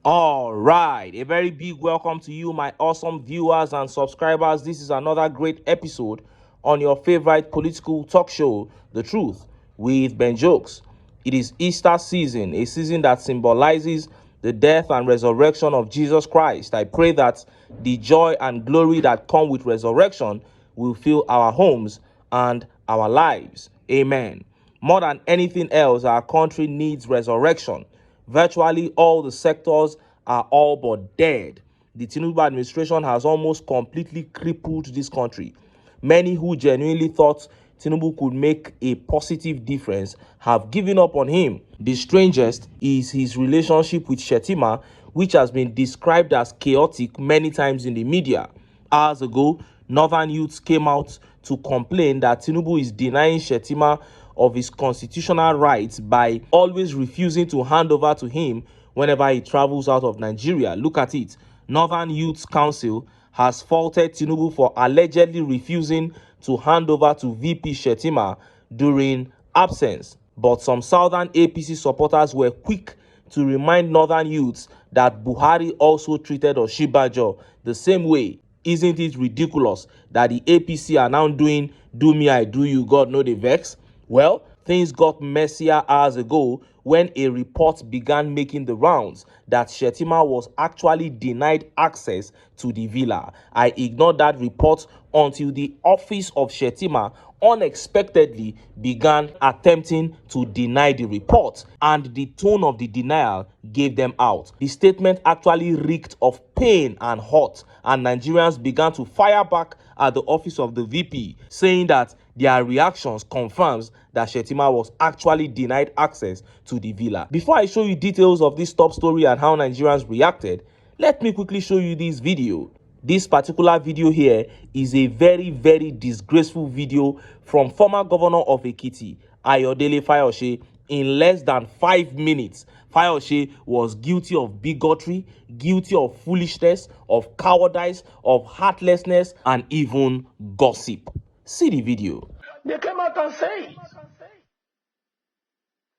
All right, a very big welcome to you, my awesome viewers and subscribers. This is another great episode on your favorite political talk show, The Truth with Ben Jokes. It is Easter season, a season that symbolizes the death and resurrection of Jesus Christ. I pray that the joy and glory that come with resurrection will fill our homes and our lives. Amen. More than anything else, our country needs resurrection. Virtually all the sectors are all but dead. The Tinubu administration has almost completely crippled this country. Many who genuinely thought Tinubu could make a positive difference have given up on him. The strangest is his relationship with SHETTIMA, which has been described as chaotic many times in the media. Hours ago, Northern youths came out to complain that Tinubu is denying SHETTIMA of his constitutional rights by always refusing to hand over to him whenever he travels out of Nigeria. Look at it. Northern Youth Council has faulted Tinubu for allegedly refusing to hand over to VP SHETTIMA during absence. But some Southern APC supporters were quick to remind Northern youths that Buhari also treated Oshibajo the same way. Isn't it ridiculous that the APC are now doing do me, I do you, God know the vex? Well, things got messier hours ago when a report began making the rounds that SHETTIMA was actually denied access to the villa. I ignored that report until the office of SHETTIMA unexpectedly began attempting to deny the report, and the tone of the denial gave them out. The statement actually reeked of pain and hurt, and Nigerians began to fire back at the office of the VP, saying that their reactions confirms that SHETTIMA was actually denied access to the villa. Before I show you details of this top story and how Nigerians reacted, let me quickly show you this video. This particular video here is a very disgraceful video from former governor of Ekiti, Ayodele Fayose. In less than 5 minutes, Fayose was guilty of bigotry, guilty of foolishness, of cowardice, of heartlessness, and even gossip. See the video. They came out and said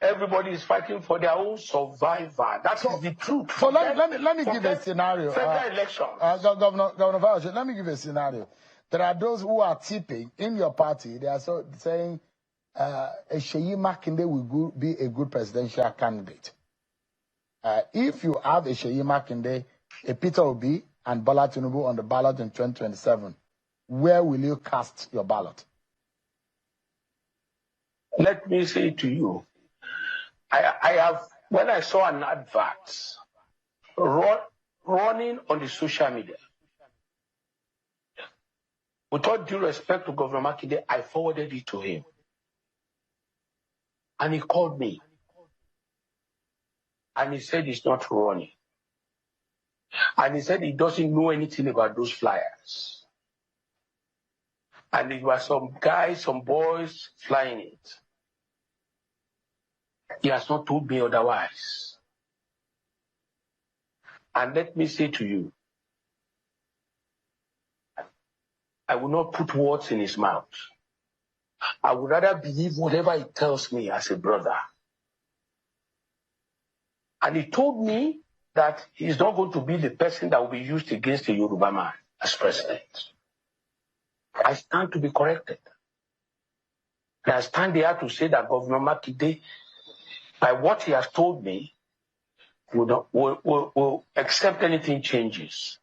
everybody is fighting for their own survival. That is the truth. So let me give a scenario. Federal elections. Governor Fayose, let me give a scenario. There are those who are tipping in your party. They are saying Sheyi Makinde will be a good presidential candidate. If you have a Sheyi Makinde, a Peter Obi, and Bola Tinubu on the ballot in 2027, where will you cast your ballot? Let me say to you, I have, when I saw an advert running on the social media, with all due respect to Governor Makinde, I forwarded it to him. And he called me. And he said he's not running. And he said he doesn't know anything about those flyers. And it was some guys, some boys flying it. He has not told me otherwise. And let me say to you, I will not put words in his mouth. I would rather believe whatever he tells me as a brother. And he told me that he's not going to be the person that will be used against the Yoruba man as president. I stand to be corrected. And I stand there to say that Governor Makinde, by what he has told me, will accept anything changes.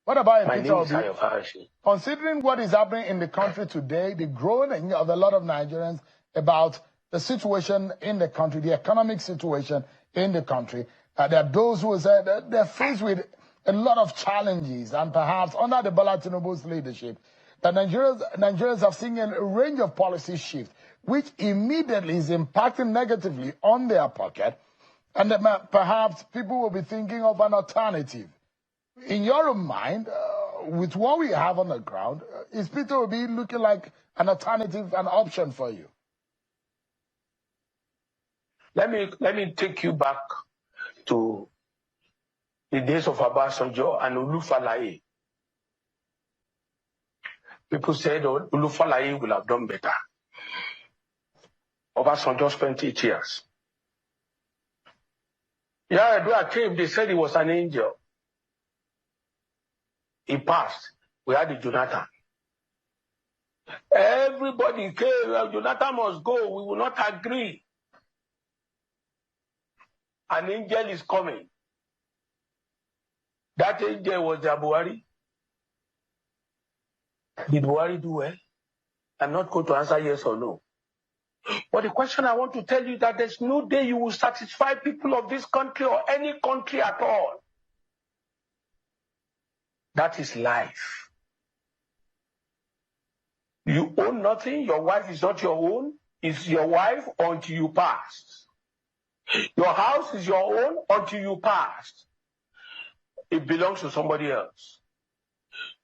What about My Peter name is Obi? Fayose. Considering what is happening in the country today, the groaning of a lot of Nigerians about the situation in the country, the economic situation in the country, there are those who say that they're faced with a lot of challenges, and perhaps under the Bola Tinubu's leadership, that Nigerians have seen a range of policy shifts, which immediately is impacting negatively on their pocket, and that perhaps people will be thinking of an alternative. In your mind, with what we have on the ground, is Peter Obi looking like an alternative, an option for you? Let me take you back to the days of Obasanjo and Olufalaye. People said Olufalaye will have done better. Obasanjo spent 8 years. Yaradua came, they said he was an angel. He passed. We had the Jonathan. Everybody came, well, Jonathan must go. We will not agree. An angel is coming. That angel was Buhari. Did Buhari do well? I'm not going to answer yes or no. But the question I want to tell you that there's no day you will satisfy people of this country or any country at all. That is life. You own nothing. Your wife is not your own. It's your wife until you pass. Your house is your own until you pass. It belongs to somebody else.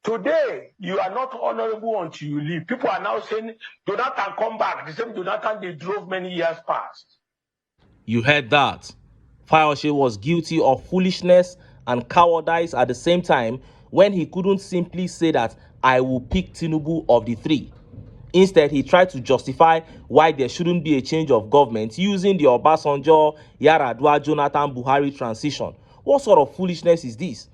Today, you are not honorable until you leave. People are now saying, Jonathan, come back. The same Jonathan they drove many years past. You heard that. Fayose was guilty of foolishness and cowardice at the same time when he couldn't simply say that I will pick Tinubu of the three. Instead, he tried to justify why there shouldn't be a change of government using the Obasanjo, Yaradua, Jonathan Buhari transition. What sort of foolishness is this?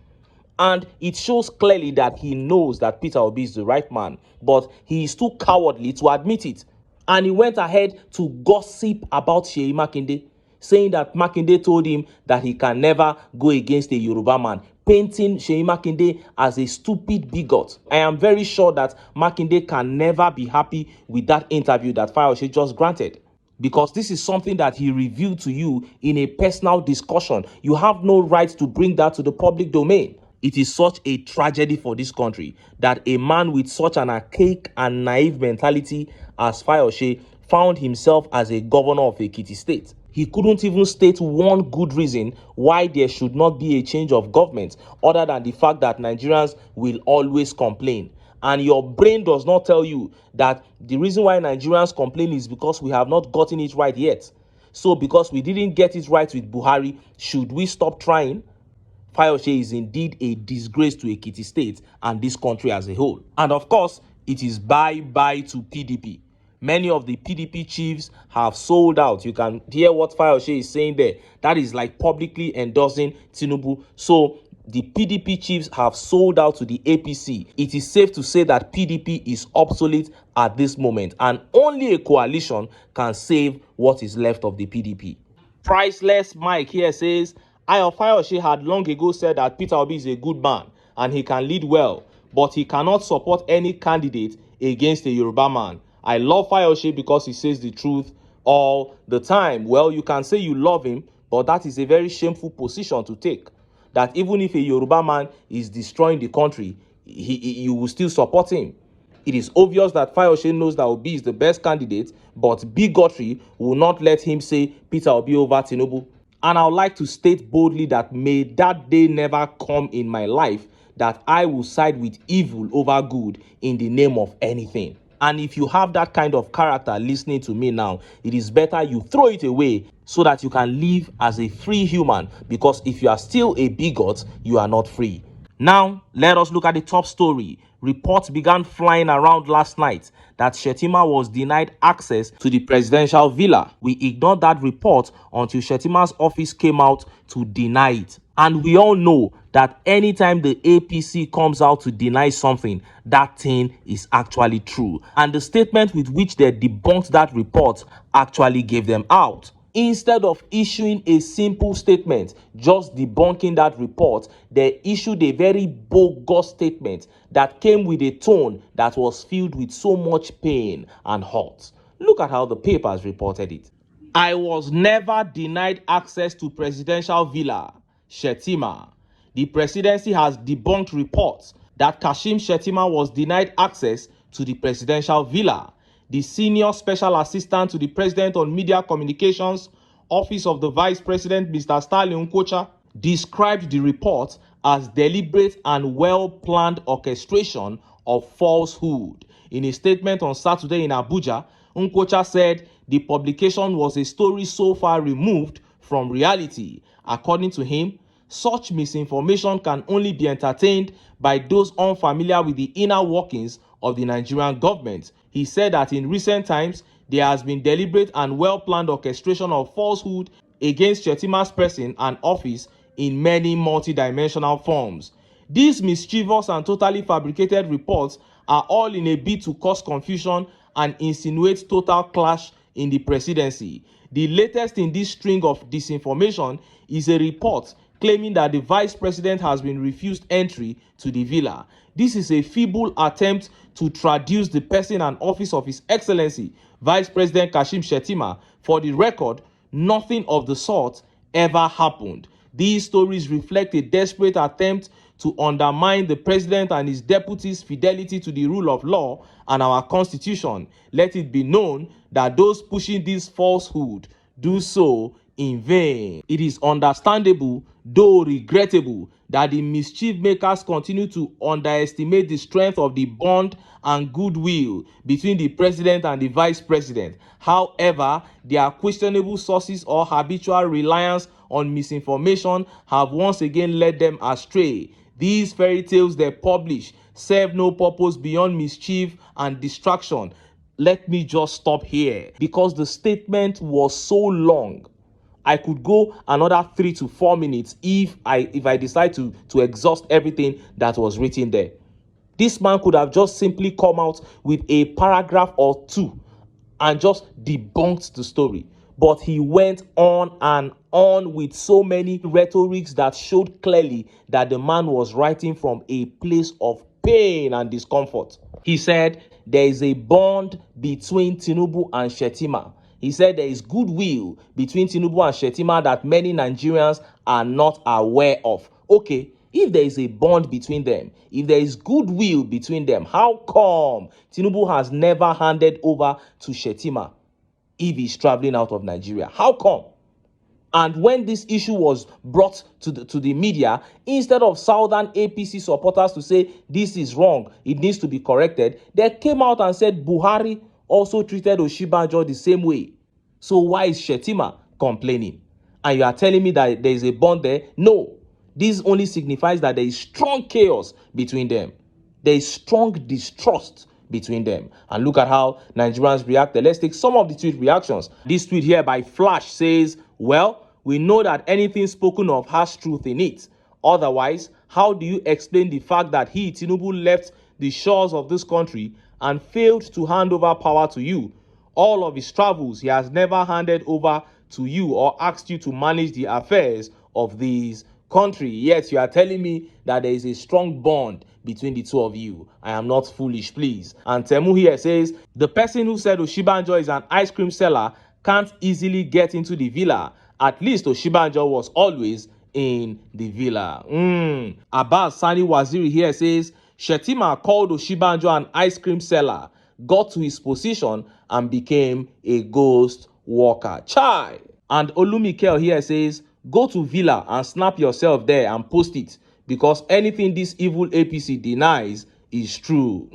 And it shows clearly that he knows that Peter Obi is the right man, but he is too cowardly to admit it. And he went ahead to gossip about Seyi Makinde, saying that Makinde told him that he can never go against a Yoruba man, painting Seyi Makinde as a stupid bigot. I am very sure that Makinde can never be happy with that interview that Fayose just granted, because this is something that he revealed to you in a personal discussion. You have no right to bring that to the public domain. It is such a tragedy for this country that a man with such an archaic and naive mentality as Fayose found himself as a governor of Ekiti State. He couldn't even state one good reason why there should not be a change of government other than the fact that Nigerians will always complain. And your brain does not tell you that the reason why Nigerians complain is because we have not gotten it right yet. So because we didn't get it right with Buhari, should we stop trying? Fayose is indeed a disgrace to Ekiti State and this country as a whole. And of course, it is bye-bye to PDP. Many of the PDP chiefs have sold out. You can hear what Fayose is saying there. That is like publicly endorsing Tinubu. So the PDP chiefs have sold out to the APC. It is safe to say that PDP is obsolete at this moment, and only a coalition can save what is left of the PDP. Priceless Mike here says, Ayo Fayose had long ago said that Peter Obi is a good man and he can lead well, but he cannot support any candidate against a Yoruba man. I love Fayose because he says the truth all the time. Well, you can say you love him, but that is a very shameful position to take. That even if a Yoruba man is destroying the country, you will still support him. It is obvious that Fayose knows that Obi is the best candidate, but bigotry will not let him say Peter Obi over Tinubu. And I would like to state boldly that may that day never come in my life that I will side with evil over good in the name of anything. And if you have that kind of character listening to me now, it is better you throw it away so that you can live as a free human, because if you are still a bigot, you are not free. Now, let us look at the top story. Reports began flying around last night that SHETTIMA was denied access to the presidential villa. We ignored that report until SHETTIMA's office came out to deny it. And we all know that anytime the APC comes out to deny something, that thing is actually true. And the statement with which they debunked that report actually gave them out. Instead of issuing a simple statement, just debunking that report, they issued a very bogus statement that came with a tone that was filled with so much pain and hurt. Look at how the papers reported it. I was never denied access to presidential villa. Shettima. The presidency has debunked reports that Kashim Shettima was denied access to the presidential villa. The senior special assistant to the president on media communications, office of the vice president, Mr. Stanley Nkocha, described the report as deliberate and well-planned orchestration of falsehood. In a statement on Saturday in Abuja, Nkocha said the publication was a story so far removed from reality. According to him, such misinformation can only be entertained by those unfamiliar with the inner workings of the Nigerian government. He said that in recent times, there has been deliberate and well-planned orchestration of falsehood against Shettima's person and office in many multidimensional forms. These mischievous and totally fabricated reports are all in a bid to cause confusion and insinuate total clash in the presidency. The latest in this string of disinformation is a report claiming that the vice president has been refused entry to the villa. This is a feeble attempt to traduce the person and office of His Excellency Vice President Kashim Shettima. For the record, nothing of the sort ever happened. These stories reflect a desperate attempt to undermine the president and his deputies' fidelity to the rule of law and our constitution. Let it be known that those pushing this falsehood do so in vain. It is understandable, though regrettable, that the mischief makers continue to underestimate the strength of the bond and goodwill between the president and the vice president. However, their questionable sources or habitual reliance on misinformation have once again led them astray. These fairy tales they publish serve no purpose beyond mischief and distraction. Let me just stop here because the statement was so long. I could go another 3 to 4 minutes if I decide to exhaust everything that was written there. This man could have just simply come out with a paragraph or two and just debunked the story. But he went on and on with so many rhetorics that showed clearly that the man was writing from a place of pain and discomfort. He said there is a bond between Tinubu and Shettima. He said there is goodwill between Tinubu and Shettima that many Nigerians are not aware of. Okay, if there is a bond between them, if there is goodwill between them, how come Tinubu has never handed over to Shettima if he's traveling out of Nigeria? How come? And when this issue was brought to the media, instead of Southern APC supporters to say this is wrong, it needs to be corrected, they came out and said Buhari also treated Osinbajo the same way. So why is Shettima complaining? And you are telling me that there is a bond there? No. This only signifies that there is strong chaos between them. There is strong distrust between them. And look at how Nigerians reacted. Let's take some of the tweet reactions. This tweet here by Flash says, well, we know that anything spoken of has truth in it. Otherwise, how do you explain the fact that he, Tinubu, left the shores of this country and failed to hand over power to you? All of his travels, he has never handed over to you or asked you to manage the affairs of this country. Yet you are telling me that there is a strong bond between the two of you. I am not foolish, please. And Temu here says, the person who said Osinbajo is an ice cream seller can't easily get into the villa. At least Osinbajo was always in the villa. Abbas Sani Waziri here says, Shettima called Osinbajo an ice cream seller, got to his position and became a ghost worker. Chai! And Olumikel here says, go to villa and snap yourself there and post it, because anything this evil APC denies is true.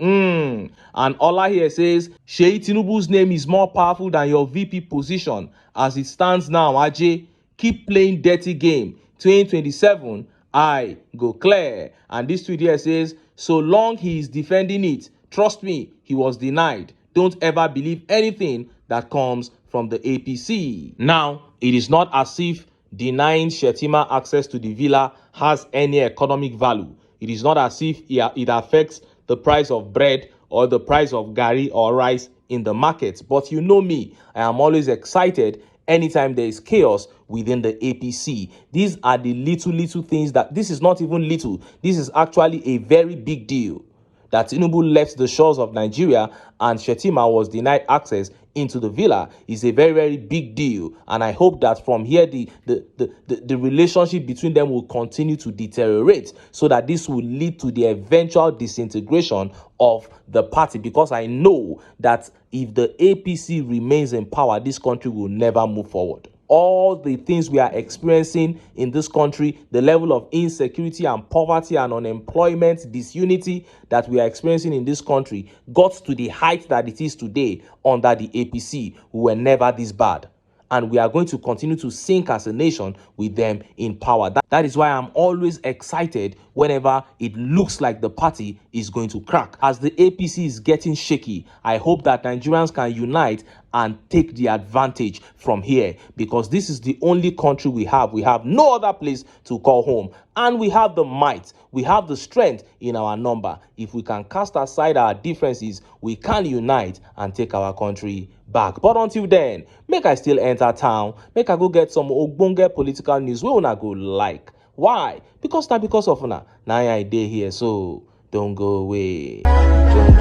And Ola here says, Sheyi Tinubu's name is more powerful than your VP position. As it stands now, Ajay, keep playing dirty game. 2027, I go clear. And this tweet here says, so long he is defending it, trust me, he was denied. Don't ever believe anything that comes from the APC. Now, it is not as if denying Shettima access to the villa has any economic value. It is not as if it affects the price of bread or the price of gari or rice in the market. But you know me, I am always excited anytime there is chaos within the APC. These are the little things that, this is not even little. This is actually a very big deal. That Tinubu left the shores of Nigeria and Shettima was denied access into the villa is a very, very big deal. And I hope that from here, the relationship between them will continue to deteriorate so that this will lead to the eventual disintegration of the party. Because I know that if the APC remains in power, this country will never move forward. All the things we are experiencing in this country, the level of insecurity and poverty and unemployment, disunity that we are experiencing in this country got to the height that it is today under the APC. We were never this bad. And we are going to continue to sink as a nation with them in power. That is why I'm always excited whenever it looks like the party is going to crack. As the APC is getting shaky, I hope that Nigerians can unite and take the advantage from here, because this is the only country we have. We have no other place to call home, and we have the might, we have the strength in our number. If we can cast aside our differences, we can unite and take our country back. But until then, make I still enter town, make I go get some ogbonge political news wey una go like. Why? Because of una na I dey here, so don't go away. Don't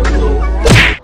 go.